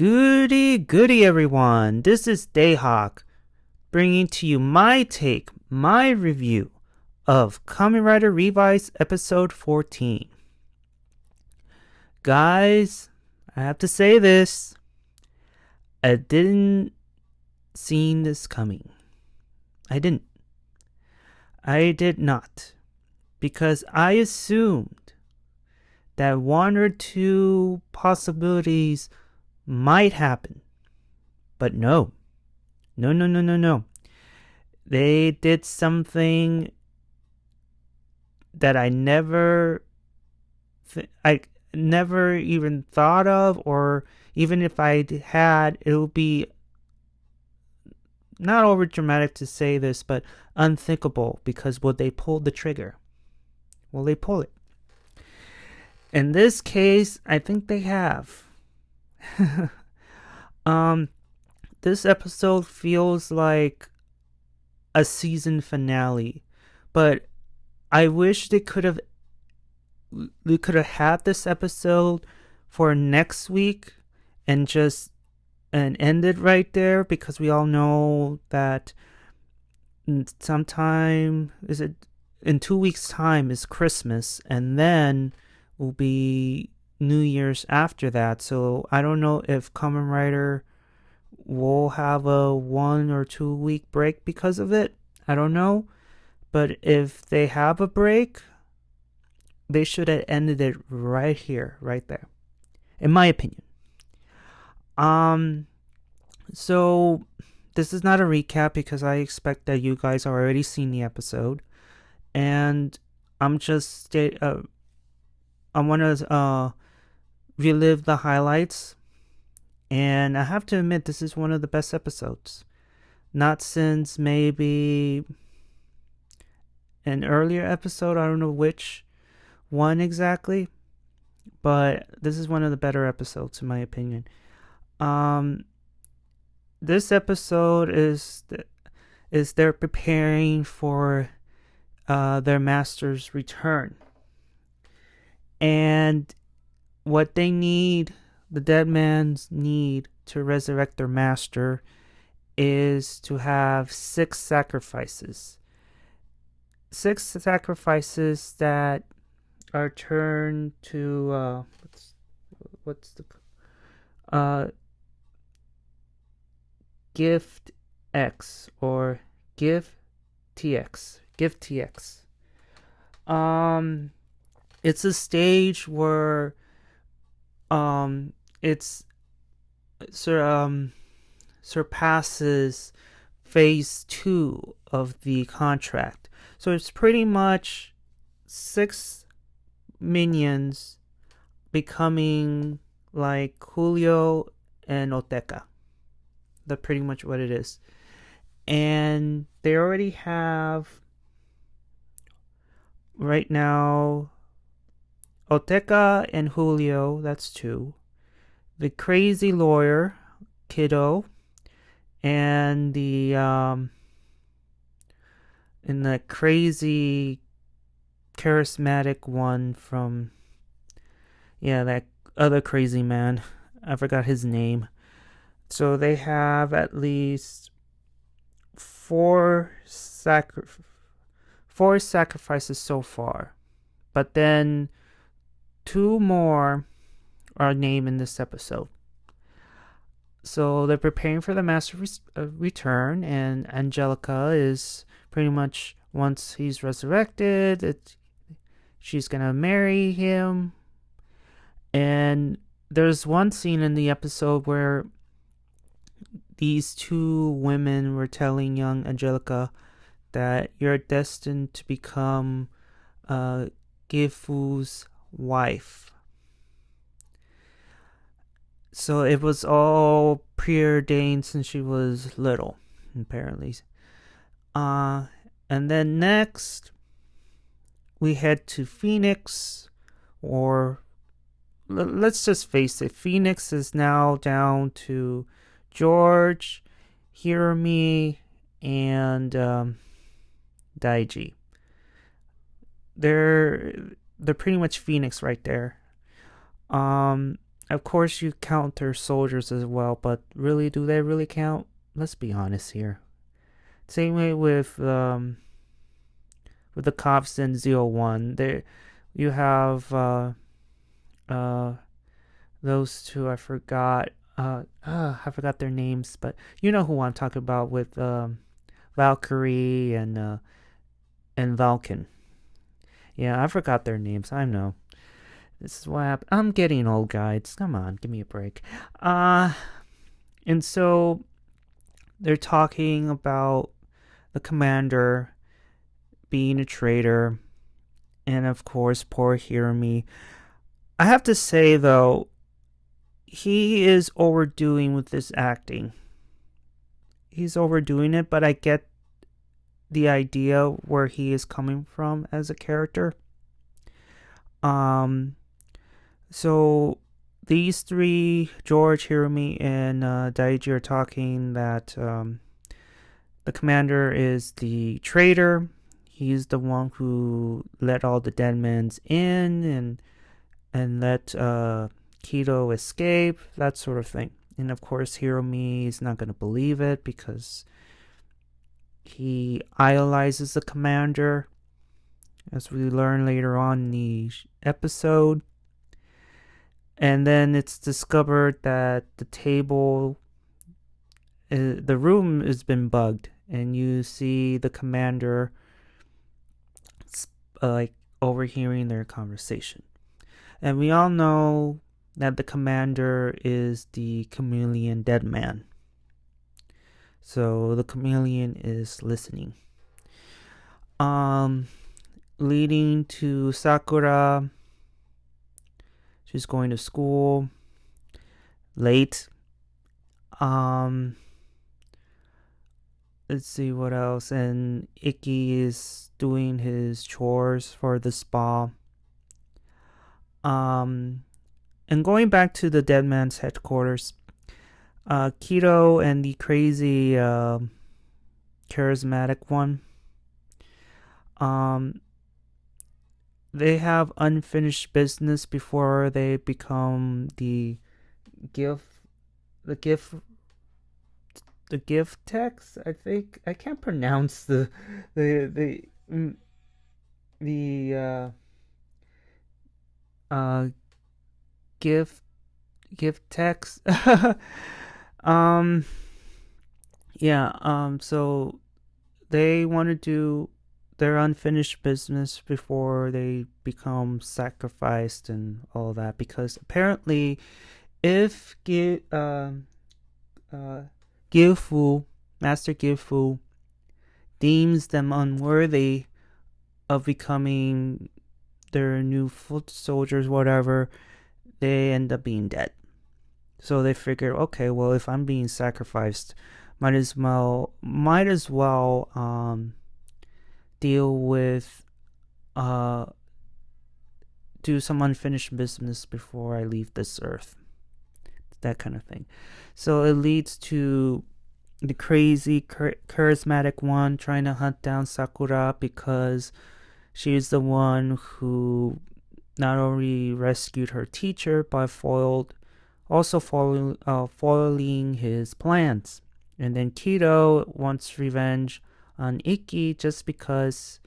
Goody goody everyone, this is Dayhawk bringing to you my take, my review of Kamen Rider Revice episode 14. Guys, I have to say this, I didn't see this coming. I did not, because I assumed that one or two possibilities might happen. But no. They did something that I never even thought of, or even if I had, it would be not over dramatic to say this, but unthinkable, because would they pull the trigger? Will they pull it? In this case, I think they have. This episode feels like a season finale, but I wish they could have had this episode for next week and end it right there, because we all know that sometime in 2 weeks' time is Christmas, and then will be New Year's after that. So I don't know if Kamen Rider will have a 1 or 2 week break because of it. I don't know. But if they have a break, they should have ended it right here, right there, in my opinion. So this is not a recap, because I expect that you guys have already seen the episode, and I'm just I want to relive the highlights, and I have to admit, this is one of the best episodes. Not since maybe an earlier episode, I don't know which one exactly, but this is one of the better episodes in my opinion. This episode is they're preparing for their master's return. And what they need, the dead man's need to resurrect their master, is to have 6 sacrifices. 6 sacrifices that are turned to Gift X or Gift TX. Gift TX. It's a stage where it's surpasses phase 2 of the contract. So it's pretty much 6 minions becoming like Julio and Oteka. That's pretty much what it is. And they already have right now Oteka and Julio, that's 2. The crazy lawyer, Kiddo, and the crazy charismatic one from that other crazy man. I forgot his name. So they have at least 4 sacrifices so far. But then 2 more are named in this episode. So they're preparing for the master's return, and Angelica is pretty much, once he's resurrected, she's gonna marry him. And there's one scene in the episode where these 2 women were telling young Angelica that you're destined to become Gifu's wife. So it was all preordained since she was little, apparently. And then next, we head to Phoenix, or let's just face it, Phoenix is now down to George, Hiromi, and Daiji. They're pretty much Phoenix right there. Of course, you count their soldiers as well, but really, do they really count? Let's be honest here. Same way with the cops in Zero One. There, you have uh, those two. I forgot their names, but you know who I'm talking about with Valkyrie and Valken. Yeah, I forgot their names. I know. This is what happened. I'm getting old, guys. Come on, give me a break. And so they're talking about the commander being a traitor, and of course, poor Hiromi. I have to say, though, he is overdoing with this acting. He's overdoing it, but I get the idea where he is coming from as a character. So these three, George, Hiromi, and Daiji, are talking that the commander is the traitor. He's the one who let all the dead men in and let Kido escape, that sort of thing. And of course, Hiromi is not going to believe it because he idolizes the commander, as we learn later on in the episode. And then it's discovered that the room has been bugged, and you see the commander like overhearing their conversation. And we all know that the commander is the chameleon dead man. So the chameleon is listening. Leading to Sakura. She's going to school late. Let's see what else. And Ikki is doing his chores for the spa. And going back to the dead man's headquarters, Kido and the crazy charismatic one, they have unfinished business before they become the gift text. I think I can't pronounce the gift text. So they want to do their unfinished business before they become sacrificed and all that, because apparently if Master Gifu deems them unworthy of becoming their new foot soldiers, whatever, they end up being dead. So they figure, okay, well, if I'm being sacrificed, might as well deal with do some unfinished business before I leave this earth. That kind of thing. So it leads to the crazy charismatic one trying to hunt down Sakura, because she's the one who not only rescued her teacher, but foiling his plans. And then Kido wants revenge on Ikki just because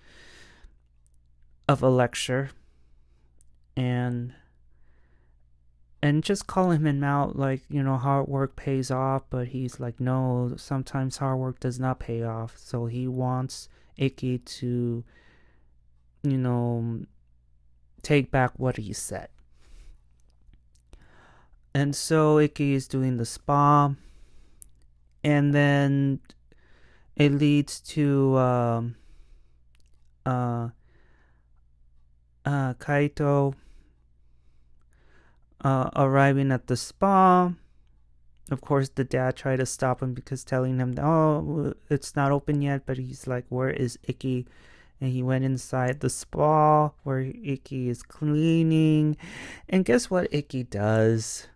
of a lecture, and just calling him out, like, hard work pays off, but he's like, no, sometimes hard work does not pay off. So he wants Ikki to take back what he said. And so Ikki is doing the spa, and then it leads to Kaito arriving at the spa. Of course, the dad tried to stop him because telling him, oh, it's not open yet, but he's like, where is Ikki? And he went inside the spa where Ikki is cleaning. And guess what Ikki does?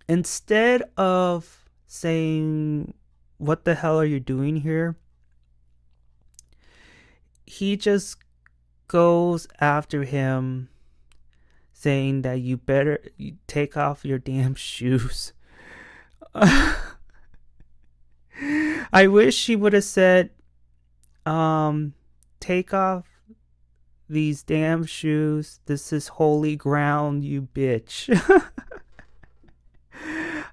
Instead of saying, what the hell are you doing here? He just goes after him, saying that you take off your damn shoes. I wish she would have said, take off these damn shoes. This is holy ground, you bitch.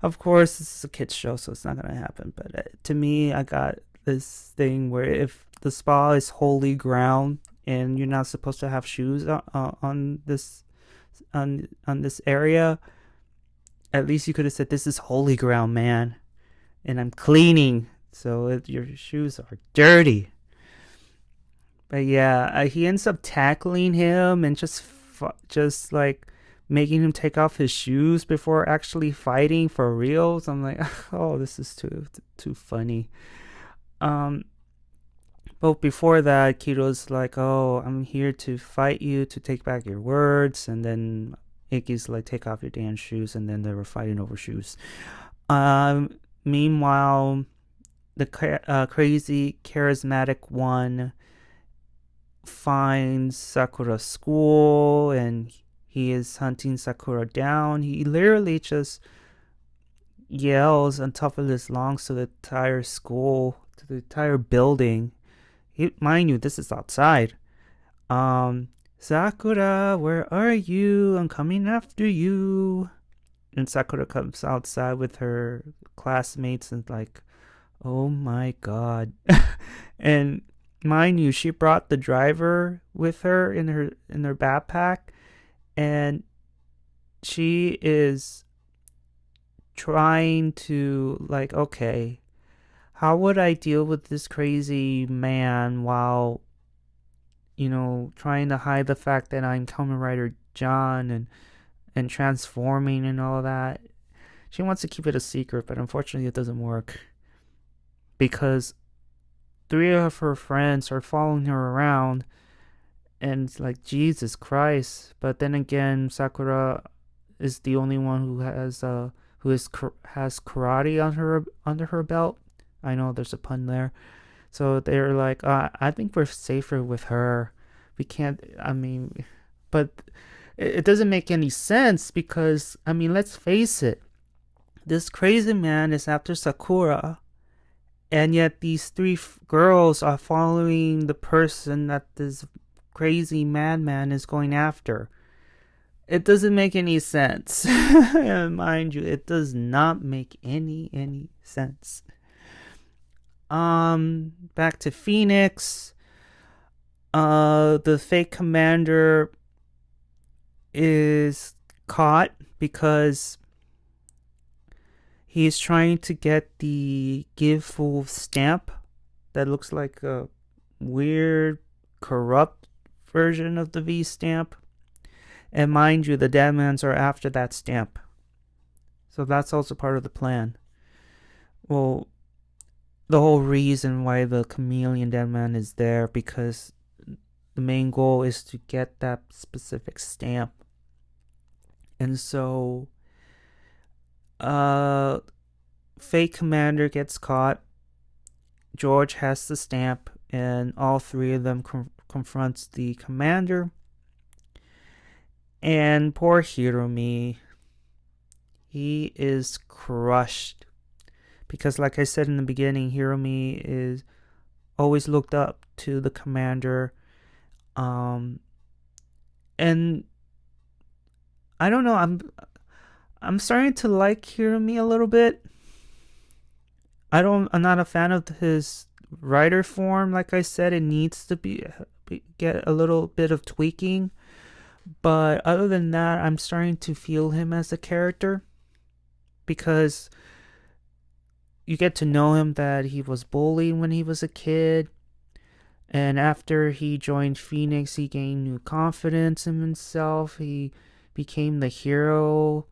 Of course, this is a kid's show, so it's not going to happen. But to me, I got this thing where if the spa is holy ground and you're not supposed to have shoes on this area, at least you could have said, this is holy ground, man. And I'm cleaning, so your shoes are dirty. But yeah, he ends up tackling him and just like making him take off his shoes before actually fighting for real. So I'm like, oh, this is too funny. But before that, Kiro's like, oh, I'm here to fight you, to take back your words. And then Ikki's like, take off your damn shoes. And then they were fighting over shoes. Meanwhile, the crazy, charismatic one finds Sakura's school and he is hunting Sakura down. He literally just yells on top of his lungs to the entire school, to the entire building. Mind you, this is outside. Sakura, where are you? I'm coming after you. And Sakura comes outside with her classmates and like, oh my god. And mind you, she brought the driver with her in her backpack, and she is trying to like, okay, how would I deal with this crazy man while, trying to hide the fact that I'm Kamen Rider Jeanne and transforming and all that. She wants to keep it a secret, but unfortunately it doesn't work because 3 of her friends are following her around, and it's like, Jesus Christ. But then again, Sakura is the only one who has karate under her belt. I know there's a pun there. So they're like, I think we're safer with her. We can't, but it doesn't make any sense because, let's face it. This crazy man is after Sakura, and yet these 3 girls are following the person that this crazy madman is going after. It doesn't make any sense. Mind you, it does not make any sense. Back to Phoenix. The fake commander is caught because he's trying to get the give full stamp that looks like a weird, corrupt version of the V stamp. And mind you, the Deadmans are after that stamp. So that's also part of the plan. Well, the whole reason why the Chameleon Deadman is there, because the main goal is to get that specific stamp. And so fake commander gets caught. George has the stamp, and all 3 of them confronts the commander. And poor Hiromi, he is crushed. Because like I said in the beginning, Hiromi is always looked up to the commander. And I don't know, I'm starting to like Hiromi a little bit. I'm not a fan of his rider form. Like I said, it needs to get a little bit of tweaking. But other than that, I'm starting to feel him as a character, because you get to know him that he was bullied when he was a kid, and after he joined Phoenix, he gained new confidence in himself. He became the hero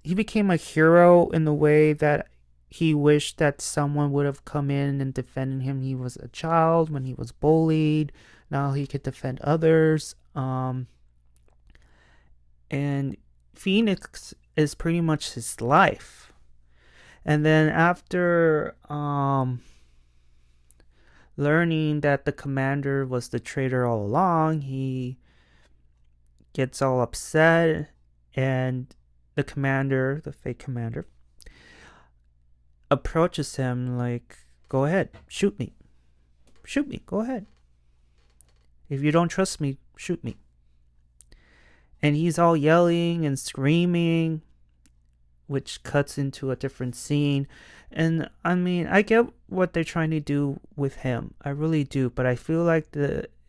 he became a hero in the way that he wished that someone would have come in and defended him. He was a child when he was bullied. Now he could defend others. And Phoenix is pretty much his life. And then after learning that the commander was the traitor all along, he gets all upset, and the commander, the fake commander, approaches him like, go ahead, shoot me, go ahead. If you don't trust me, shoot me. And he's all yelling and screaming, which cuts into a different scene. And I mean, I get what they're trying to do with him. I really do. But I feel like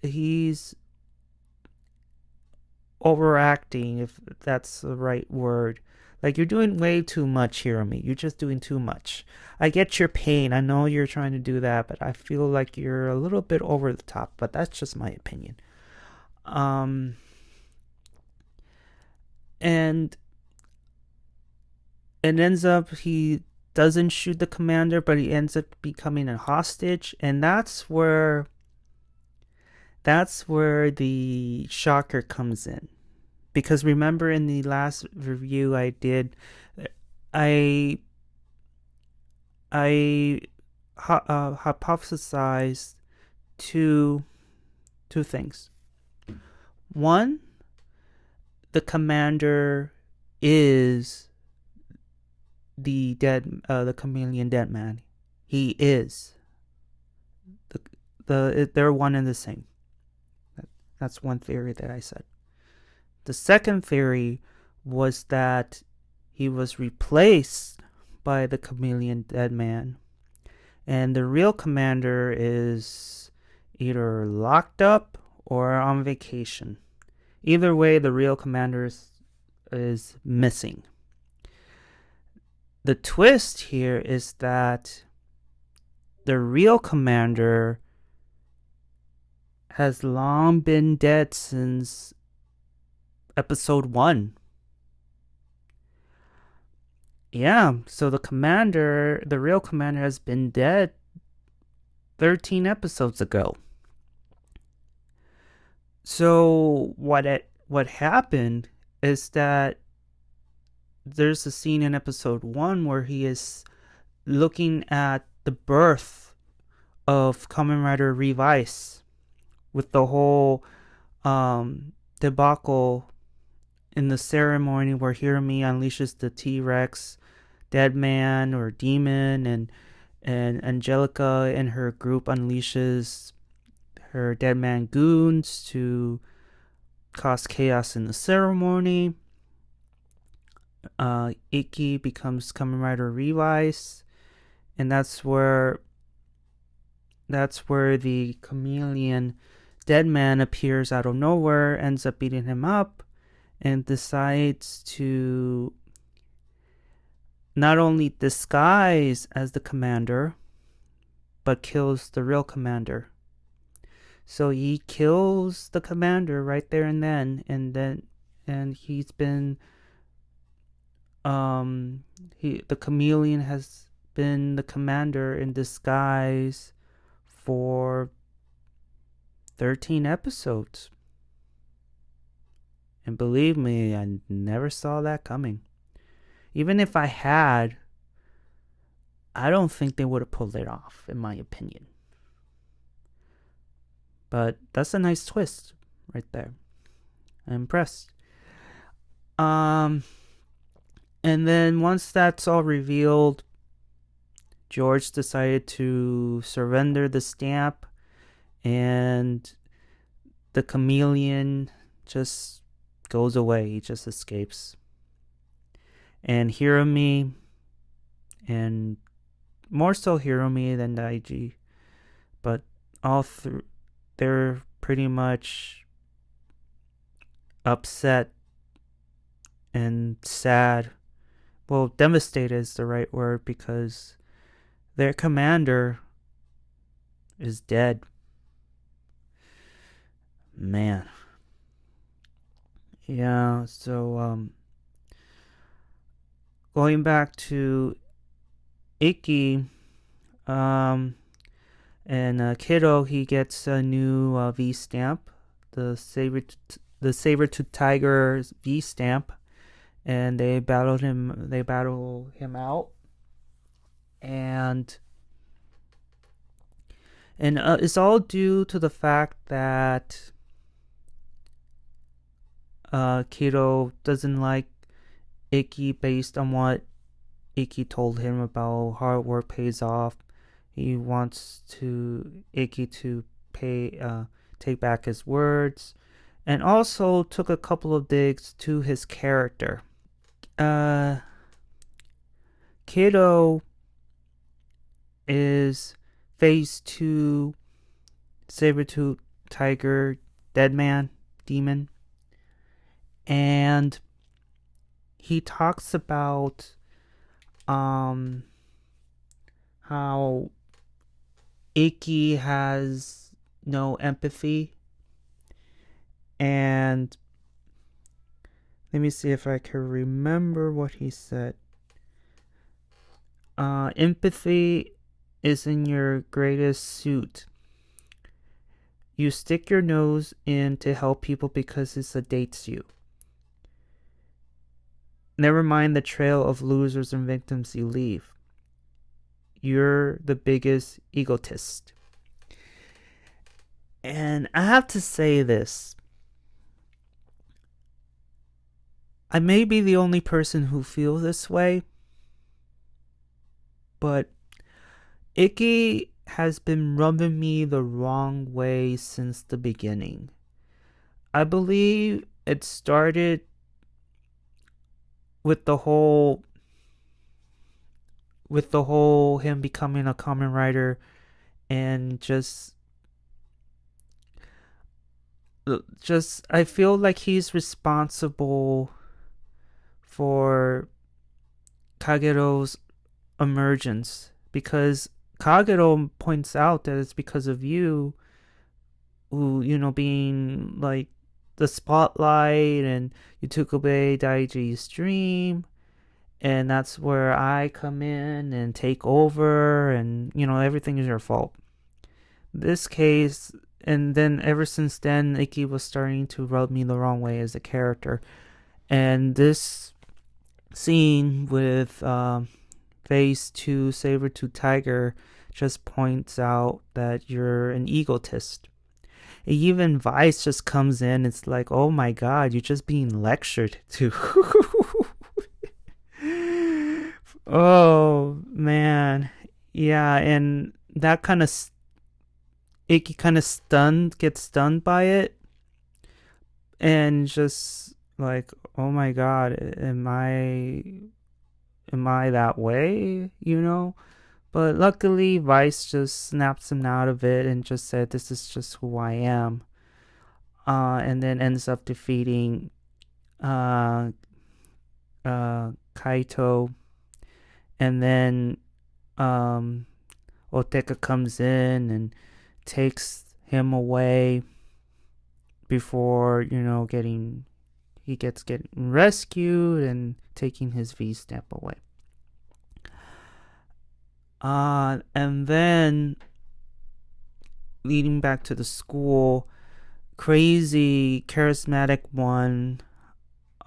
he's overacting, if that's the right word. Like, you're doing way too much, Hiromi. You're just doing too much. I get your pain. I know you're trying to do that, but I feel like you're a little bit over the top. But that's just my opinion. And it ends up he doesn't shoot the commander, but he ends up becoming a hostage, and that's where the shocker comes in. Because remember, in the last review I did, I hypothesized two things. One, the commander is the chameleon dead man. He is. They're one and the same. That's one theory that I said. The second theory was that he was replaced by the chameleon dead man, and the real commander is either locked up or on vacation. Either way, the real commander is missing. The twist here is that the real commander has long been dead since episode 1. Yeah, so the real commander has been dead 13 episodes ago. So what happened is that there's a scene in episode 1 where he is looking at the birth of Kamen Rider Revice, with the whole debacle in the ceremony where Hiromi unleashes the T-Rex dead man or demon, and Angelica and her group unleashes her dead man goons to cause chaos in the ceremony. Ikki becomes Kamen Rider Revice, and that's where the chameleon dead man appears out of nowhere, ends up beating him up, and decides to not only disguise as the commander, but kills the real commander. So he kills the commander right there and then, and he's been the chameleon has been the commander in disguise for 13 episodes. And believe me, I never saw that coming. Even if I had, I don't think they would have pulled it off, in my opinion. But that's a nice twist right there. I'm impressed. And then once that's all revealed, George decided to surrender the stamp, and the chameleon just goes away. He just escapes. And Hiromi, and more so Hiromi than Daiji, but they're pretty much upset and sad. Well, devastated is the right word, because their commander is dead. Man. Yeah, so going back to Ikki, and Kiddo, he gets a new V stamp, the saber-tooth tiger V stamp, and they battle him out, and And it's all due to the fact that Kiro doesn't like Ikki based on what Ikki told him about hard work pays off. He wants Ikki to take back his words, and also took a couple of digs to his character. Kiddo is phase 2 saber-tooth tiger dead demon, and he talks about how Ikki has no empathy, and let me see if I can remember what he said. Empathy isn't your greatest suit. You stick your nose in to help people because it sedates you. Never mind the trail of losers and victims you leave. You're the biggest egotist. And I have to say this. I may be the only person who feels this way, but Ikki has been rubbing me the wrong way since the beginning. I believe it started with the whole him becoming a Kamen Rider, and just I feel like he's responsible for Kagero's emergence, because Kagero points out that it's because of you, who, being like the spotlight, and you took away Daiji's dream, and that's where I come in and take over, and everything is your fault. This case, and then ever since then, Ikki was starting to rub me the wrong way as a character, and this scene with phase 2 saber-tooth tiger just points out that you're an egotist. Even Vice just comes in. It's like, oh my god, you're just being lectured to. Oh man, yeah, and that kind of Ikki kind of gets stunned by it, and just like, oh my god, am I that way, But luckily, Vice just snaps him out of it and just said, this is just who I am. And then ends up defeating Kaito. And then Oteka comes in and takes him away before, getting rescued and taking his V-Step away. And then leading back to the school, crazy charismatic one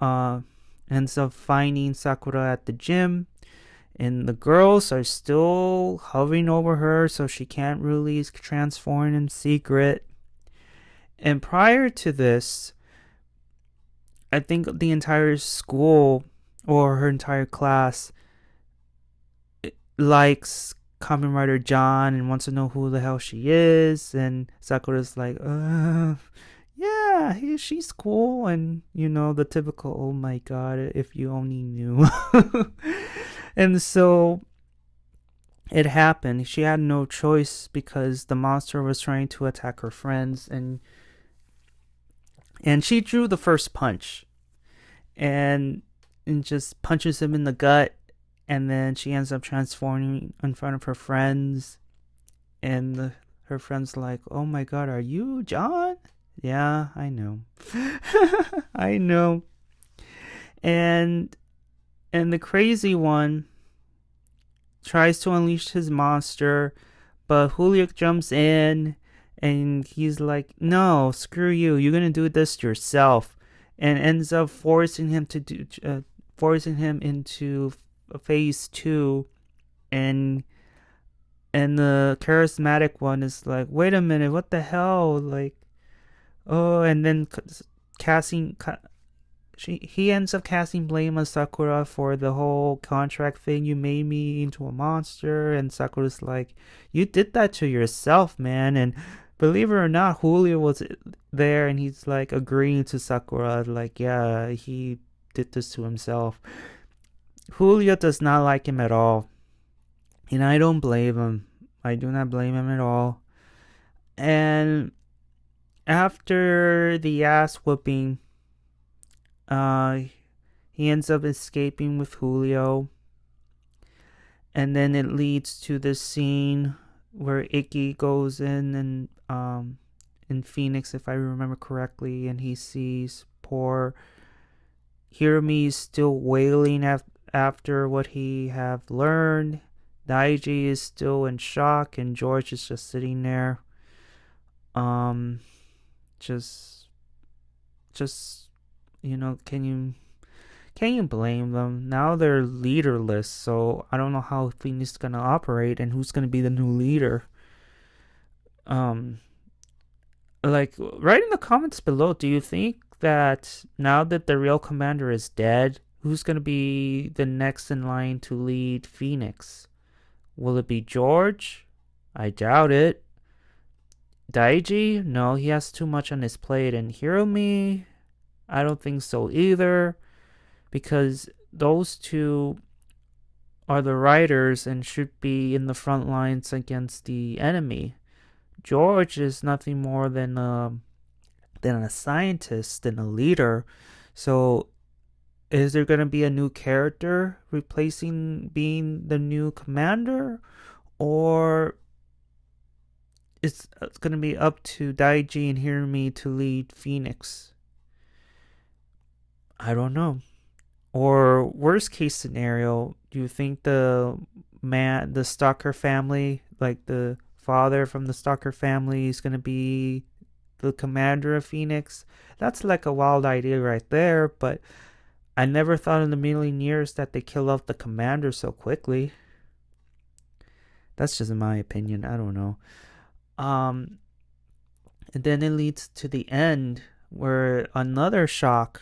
ends up finding Sakura at the gym, and the girls are still hovering over her, so she can't really transform in secret. And prior to this, I think the entire school, or her entire class, likes Kamen Rider Jeanne and wants to know who the hell she is, and Sakura's like, yeah, she's cool, and the typical, oh my god, if you only knew. And so it happened. She had no choice because the monster was trying to attack her friends, and she drew the first punch, and just punches him in the gut. And then she ends up transforming in front of her friends. And her friend's like, oh my god, are you John? Yeah, I know. I know. And the crazy one tries to unleash his monster, but Julio jumps in and he's like, no, screw you. You're going to do this yourself. And ends up forcing him into phase 2, and And the charismatic one is like, wait a minute, what the hell? Like, oh, and then casting. He ends up casting blame on Sakura for the whole contract thing. You made me into a monster, and Sakura's like, "You did that to yourself, man." And believe it or not, Julio was there, and he's like agreeing to Sakura, like, "Yeah, he did this to himself." Julio does not like him at all, and I don't blame him. I do not blame him at all. And after the ass whooping, uh, he ends up escaping with Julio. And then it leads to this scene where Ikki goes in Phoenix, if I remember correctly, and he sees poor Hiromi still wailing after what he have learned. Daiji is still in shock, and George is just sitting there, um, just, just, can you blame them? Now they're leaderless, so I don't know how Phoenix is gonna operate and who's gonna be the new leader. Um, like, write in the comments below. Do you think that now that the real commander is dead, who's gonna be the next in line to lead Phoenix? Will it be George? I doubt it. Daiji? No, he has too much on his plate. And Hiromi? I don't think so either, because those two are the riders and should be in the front lines against the enemy. George is nothing more than a scientist and a leader. So is there going to be a new character replacing being the new commander, or it's going to be up to Daiji and Hiromi to lead Phoenix? I don't know. Or worst case scenario, do you think the Stalker family, like the father from the Stalker family, is gonna be the commander of Phoenix? That's like a wild idea right there, but I never thought in a million years that they kill off the commander so quickly. That's just my opinion. I don't know. Um, and then it leads to the end where another shocker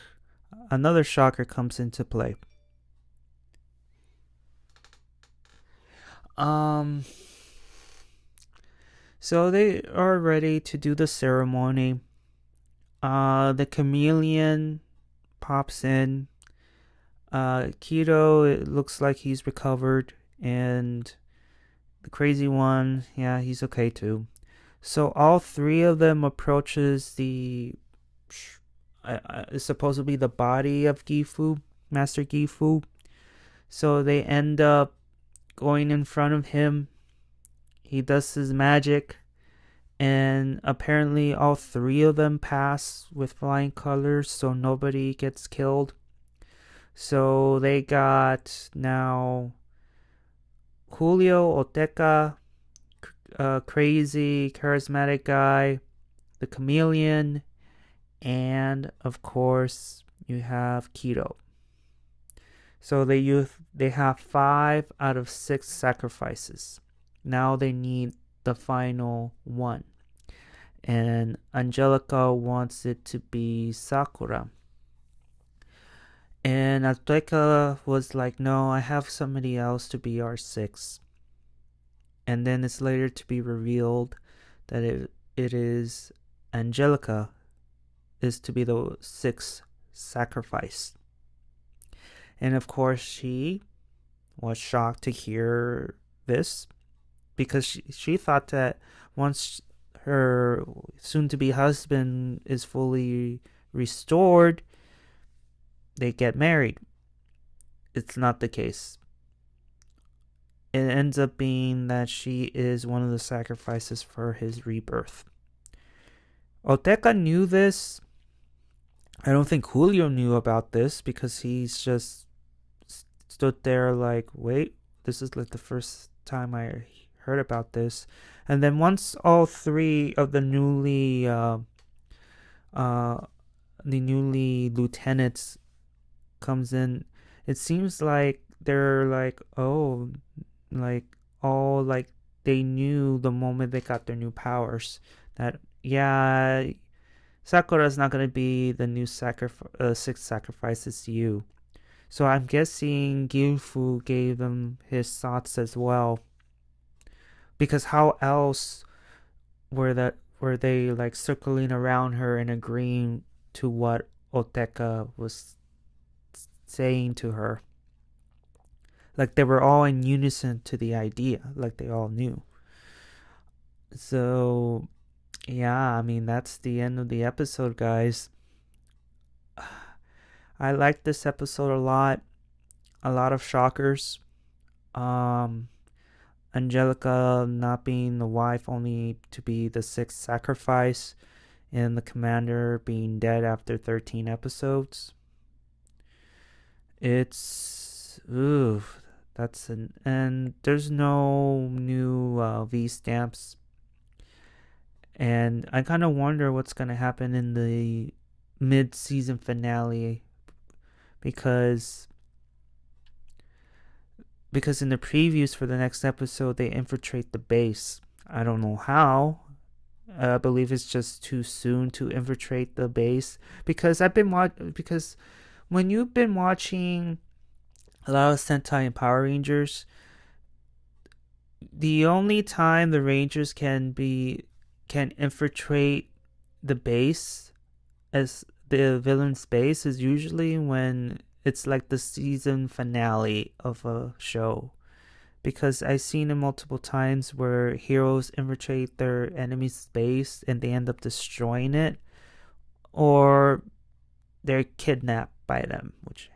comes into play. Um, so they are ready to do the ceremony. The chameleon pops in. Keto, it looks like he's recovered, and the crazy one, yeah, he's okay too. So all three of them approaches the it's supposed to be the body of Gifu, Master Gifu. So they end up going in front of him. He does his magic, and apparently all three of them pass with flying colors, so nobody gets killed. So they got now Julio, Oteka, crazy charismatic guy, the chameleon, and of course you have Keto. So they have 5 out of 6 sacrifices. Now they need the final one. And Angelica wants it to be Sakura. And Azteca was like, no, I have somebody else to be our 6. And then it's later to be revealed that it is Angelica is to be the 6th sacrifice. And of course, she was shocked to hear this, because she thought that once her soon-to-be husband is fully restored, they get married. It's not the case. It ends up being that she is one of the sacrifices for his rebirth. Oteka knew this. I don't think Julio knew about this, because he's just stood there like, wait, this is like the first time I heard about this. And then once all 3 of the newly lieutenants comes in, it seems like they're like, oh, like all like they knew the moment they got their new powers that, yeah, Sakura's not going to be the new sixth sacrifice, it's you. So I'm guessing Gifu gave them his thoughts as well. Because how else were they like circling around her and agreeing to what Oteka was saying to her? Like they were all in unison to the idea, like they all knew. So yeah, I mean that's the end of the episode, guys. I liked this episode a lot. A lot of shockers. Um Angelica not being the wife, only to be the sixth sacrifice, and the commander being dead after 13 episodes. It's ooh, and there's no new V stamps, and I kind of wonder what's gonna happen in the mid-season finale, because in the previews for the next episode they infiltrate the base. I don't know how. I believe it's just too soon to infiltrate the base, because because when you've been watching a lot of Sentai and Power Rangers, the only time the Rangers can infiltrate the base as the villain's base is usually when it's like the season finale of a show. Because I've seen it multiple times where heroes infiltrate their enemy's base and they end up destroying it, or they're kidnapped by them, which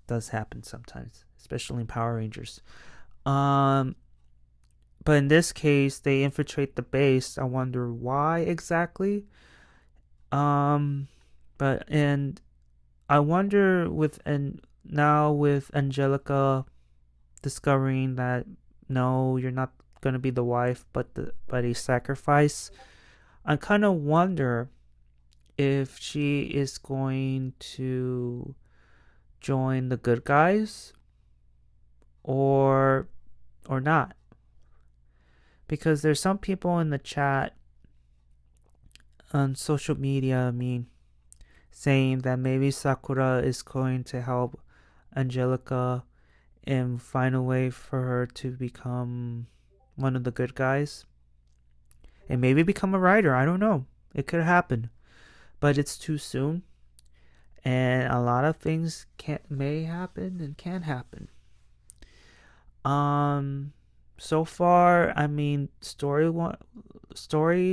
does happen sometimes, especially in Power Rangers. But in this case, they infiltrate the base. I wonder why exactly. And I wonder now with Angelica discovering that no, you're not gonna be the wife, but a sacrifice. I kind of wonder if she is going to join the good guys or not, because there's some people in the chat on social media, saying that maybe Sakura is going to help Angelica and find a way for her to become one of the good guys and maybe become a writer. I don't know. It could happen, but it's too soon, and a lot of things may happen and can happen. So far, I mean, story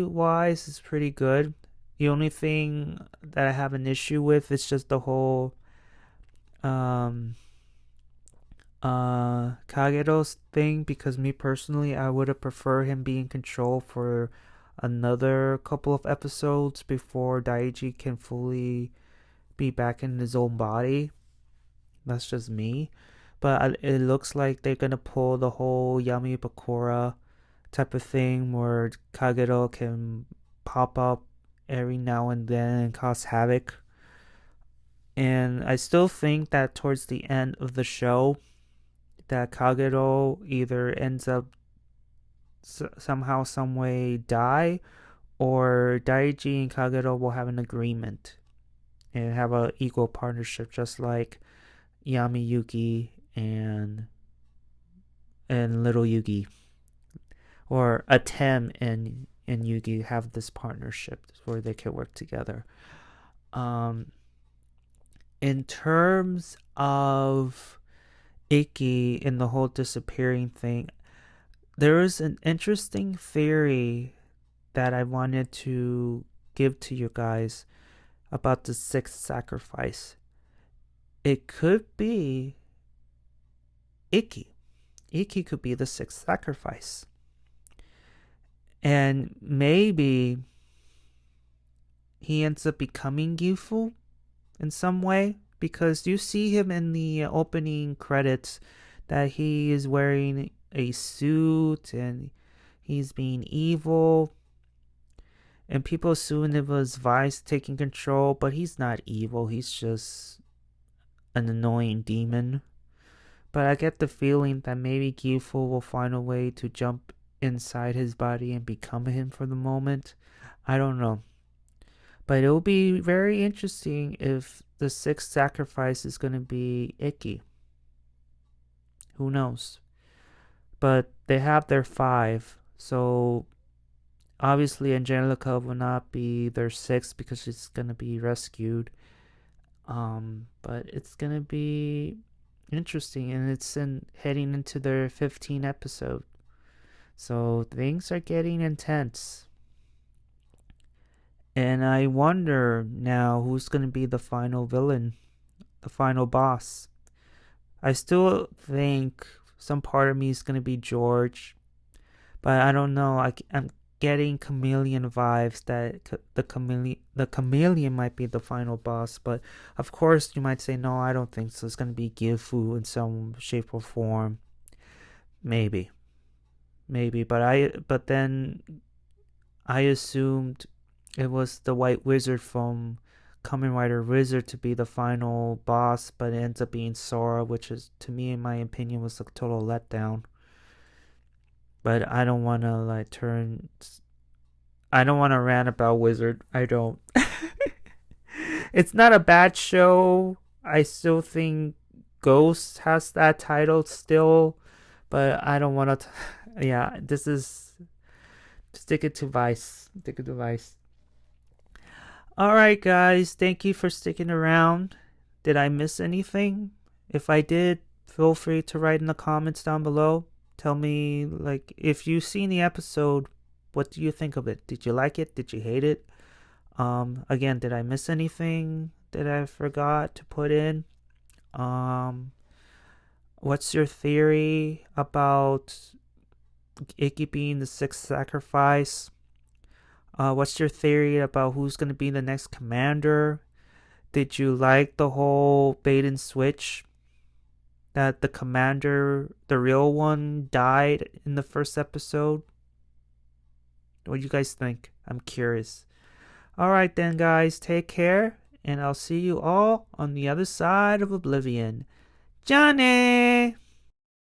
wise is pretty good. The only thing that I have an issue with is just the whole Kagero's thing, because me personally, I would have preferred him be in control for another couple of episodes before Daiji can fully be back in his own body. That's just me. But it looks like they're gonna pull the whole Yami Bakura type of thing where Kagero can pop up every now and then and cause havoc. And I still think that towards the end of the show, that Kagero either ends up somehow, some way die, or Daiji and Kagero will have an agreement and have an equal partnership, just like Yami Yuki and Little Yugi, or Atem and Yugi have this partnership where they can work together. In terms of Ikki and the whole disappearing thing, there is an interesting theory that I wanted to give to you guys about the sixth sacrifice. It could be Ikki. Ikki could be the sixth sacrifice. And maybe he ends up becoming Gifu in some way, because you see him in the opening credits that he is wearing a suit and he's being evil, and people assume it was Vice taking control, but he's not evil, he's just an annoying demon. But I get the feeling that maybe Gifu will find a way to jump inside his body and become him for the moment. I don't know. But it'll be very interesting if the sixth sacrifice is going to be Ikki. Who knows? But they have their five, so obviously Angelica will not be their sixth because she's going to be rescued. But it's going to be interesting, and it's heading into their 15th episode. So things are getting intense. And I wonder now who's going to be the final villain, the final boss. I still think some part of me is going to be George, but I don't know. I'm getting chameleon vibes that the chameleon might be the final boss. But of course, you might say no. I don't think so. It's going to be Gifu in some shape or form. Maybe. But then I assumed it was the White Wizard from Kamen Rider Wizard to be the final boss, but it ends up being Sora, which is, to me, in my opinion, was a total letdown. But I don't want to I don't want to rant about Wizard. I don't. It's not a bad show. I still think Ghost has that title still, but I don't want to. Yeah, this is. Stick it to Vice. Stick it to Vice. Alright, guys. Thank you for sticking around. Did I miss anything? If I did, feel free to write in the comments down below. Tell me, if you've seen the episode, what do you think of it? Did you like it? Did you hate it? Again, did I miss anything that I forgot to put in? What's your theory about Ikki being the sixth sacrifice? What's your theory about who's going to be the next commander? Did you like the whole bait and switch? That the commander, the real one, died in the first episode? What do you guys think? I'm curious. Alright then, guys. Take care. And I'll see you all on the other side of Oblivion. Jeanne!